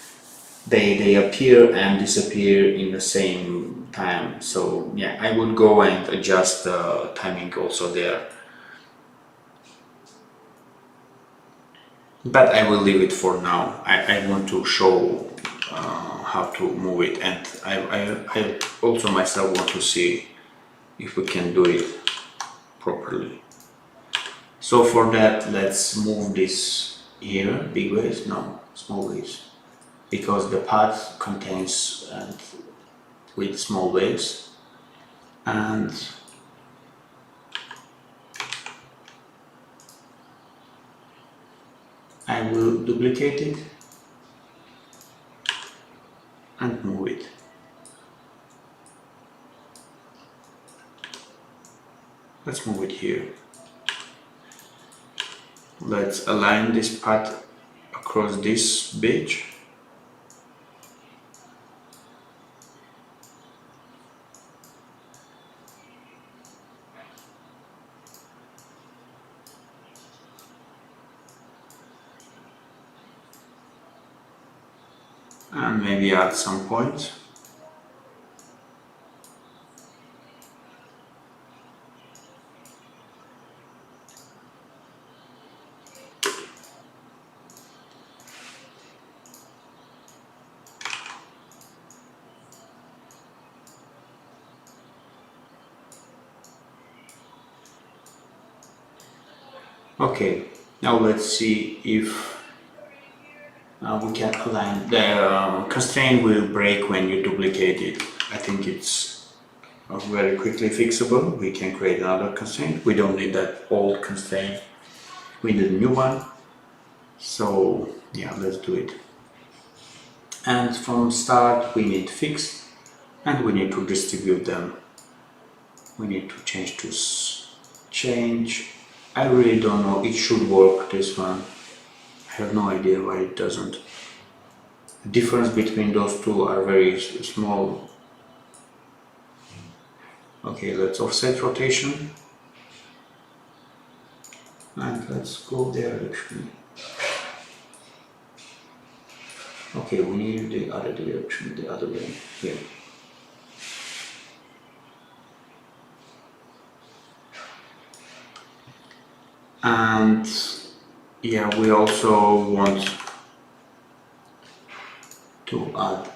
They appear and disappear in the same time. So yeah, I would go and adjust the timing also there. But I will leave it for now. I want to show how to move it, and I also myself want to see if we can do it properly. So for that, let's move this here, big waves, no, small waves, because the path contains and with small waves, and I will duplicate it and move it. Let's move it here. Let's align this path across this beach. And maybe add some points. Okay, now let's see if we can align. The constraint will break when you duplicate it. I think it's very quickly fixable. We can create another constraint. We don't need that old constraint. We need a new one. So yeah, let's do it. And from start we need fix, and we need to distribute them. We need to change to change. I really don't know. It should work, this one. I have no idea why it doesn't. The difference between those two are very small. Okay, let's offset rotation. And let's go there actually. Okay, we need the other direction, the other way, here. And yeah, we also want to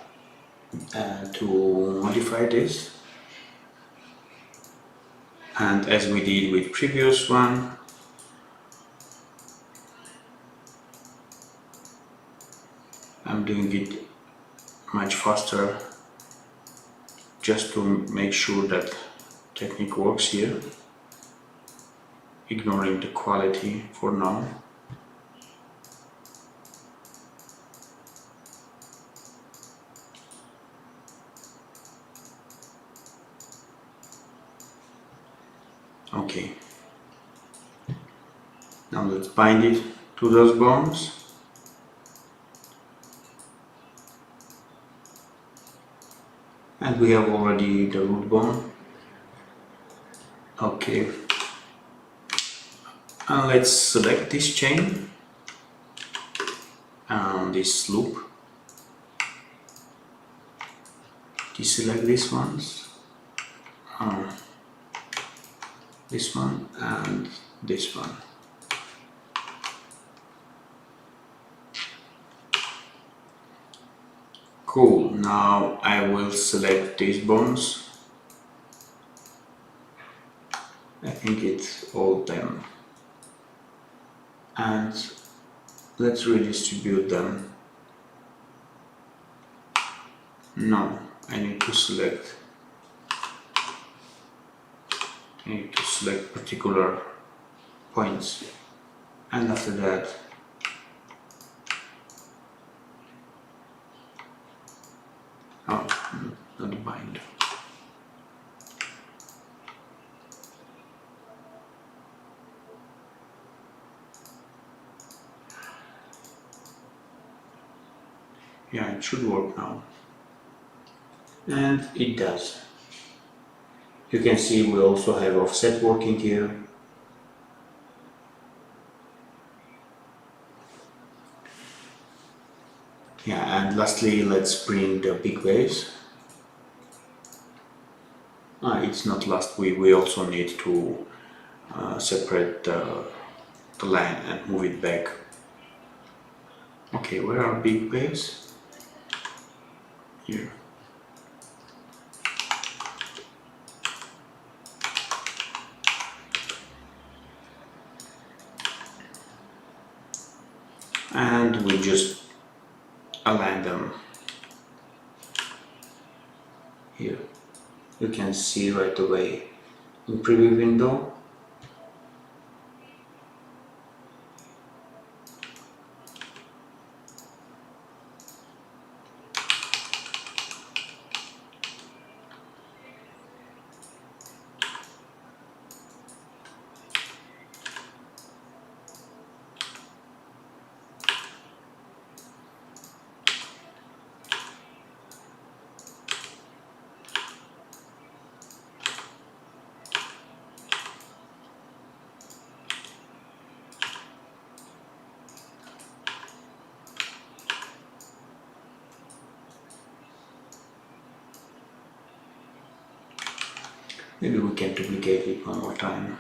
add, to modify this. And as we did with previous one, I'm doing it much faster just to make sure that technique works here, ignoring the quality for now. Okay, now let's bind it to those bones. And we have already the root bone. Okay, and let's select this chain and this loop. Deselect these ones, this one and this one. Cool, now I will select these bones. I think it's all them. And let's redistribute them. No, I need to select particular points, and after that not bind. Yeah, it should work now. And it does. You can see we also have offset working here. Yeah, and lastly, let's bring the big waves. It's not last, we also need to separate the line and move it back. Okay, where are big waves? Here. And we just align them here. You can see right away in preview window. Maybe we can duplicate it one more time.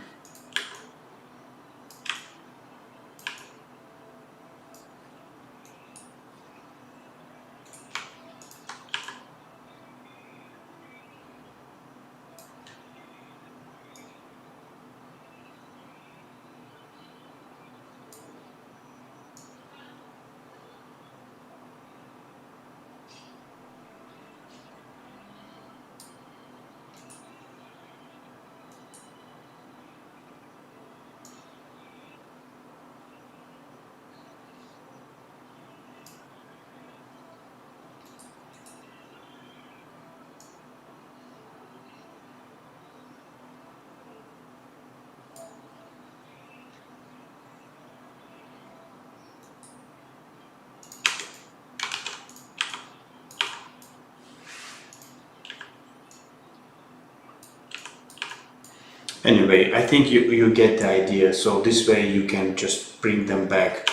Anyway, I think you get the idea. So this way you can just bring them back.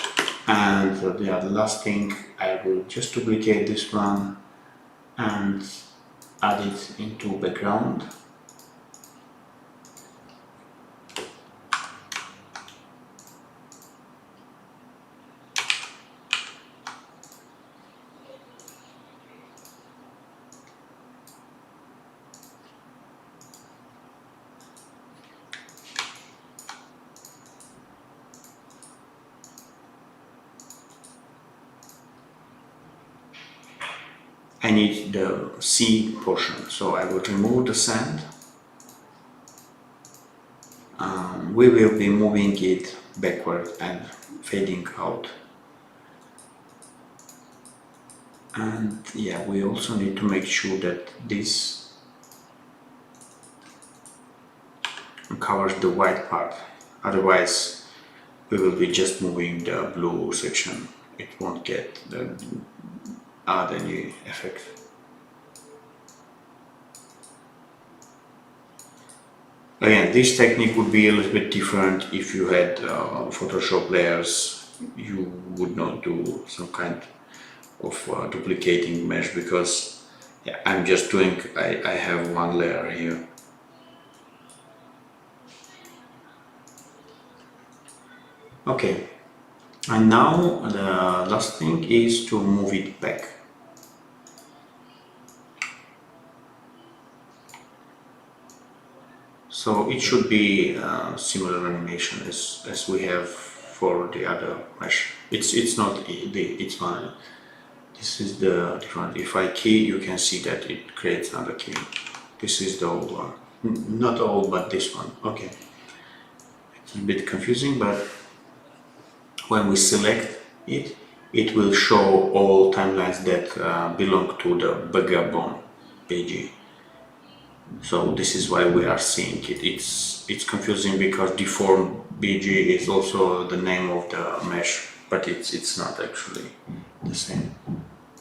And yeah, the last thing, I will just duplicate this one and add it into background. I need the C portion, so I will remove the sand. We will be moving it backward and fading out. And yeah, we also need to make sure that this covers the white part. Otherwise, we will be just moving the blue section. It won't add any effect. Again, this technique would be a little bit different if you had Photoshop layers. You would not do some kind of duplicating mesh, because yeah, I'm just doing, I have one layer here. Okay, and now the last thing is to move it back. So it should be similar animation as we have for the other mesh. It's not it's one. This is the different. If I key, you can see that it creates another key. This is the old one. Not all, but this one. Okay. It's a bit confusing, but when we select it, it will show all timelines that belong to the Vagabond page. So this is why we are seeing it. It's confusing because deform BG is also the name of the mesh, but it's not actually the same.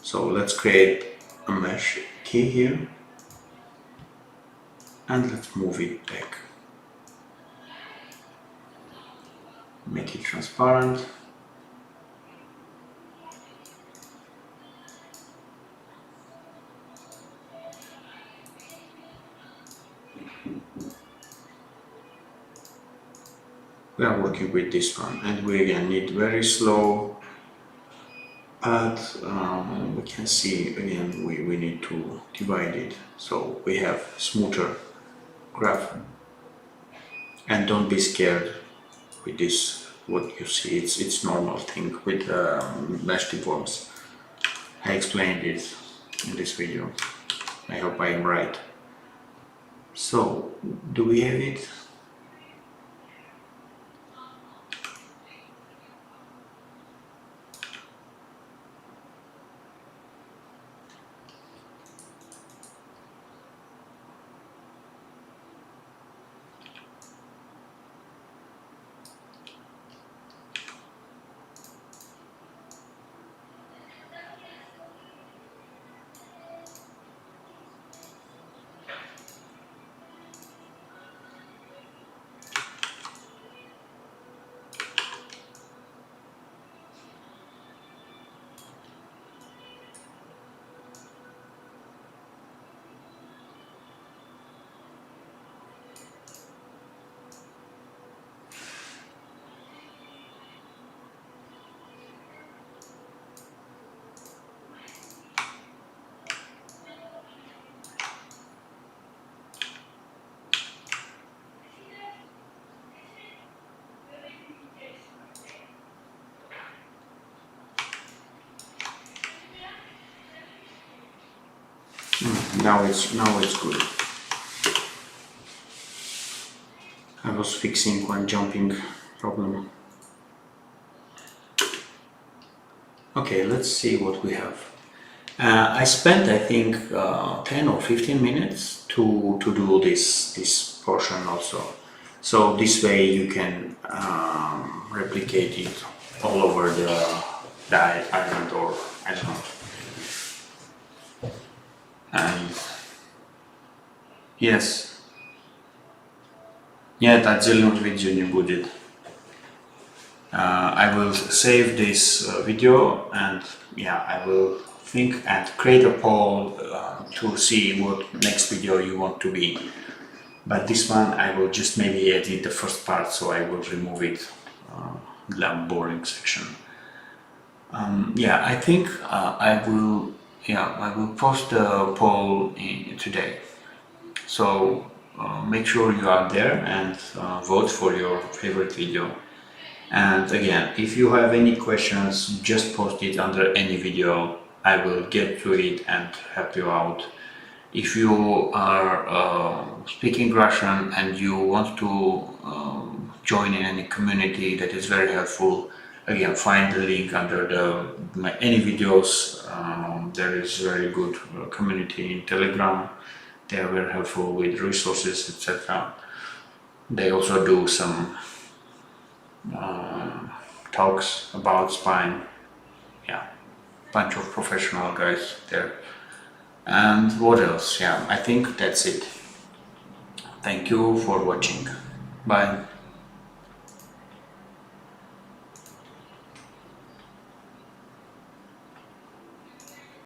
So let's create a mesh key here and let's move it back. Make it transparent. We are working with this one, and we again need very slow, but we can see again we need to divide it so we have smoother graph. And don't be scared with this, what you see, it's normal thing with mesh deforms. I explained it in this video. I hope I am right. So, do we have it? Now it's good. I was fixing one jumping problem. Okay, let's see what we have. I spent, I think, 10 or 15 minutes to do this portion also. So this way you can replicate it all over the island, or I don't know. And yes. Nie, ta dzielność video nie będzie. I will save this video, and yeah, I will think and create a poll to see what next video you want to be. But this one I will just maybe edit the first part, so I will remove it, the boring section. Yeah, I think I will post the poll today. So make sure you are there and vote for your favorite video. And again, if you have any questions, just post it under any video. I will get to it and help you out. If you are speaking Russian and you want to join in any community, that is very helpful. Again, find the link under any videos. There is very good community in Telegram. They are very helpful with resources, etc. They also do some talks about spine. Yeah, bunch of professional guys there. And what else? Yeah, I think that's it. Thank you for watching. Bye.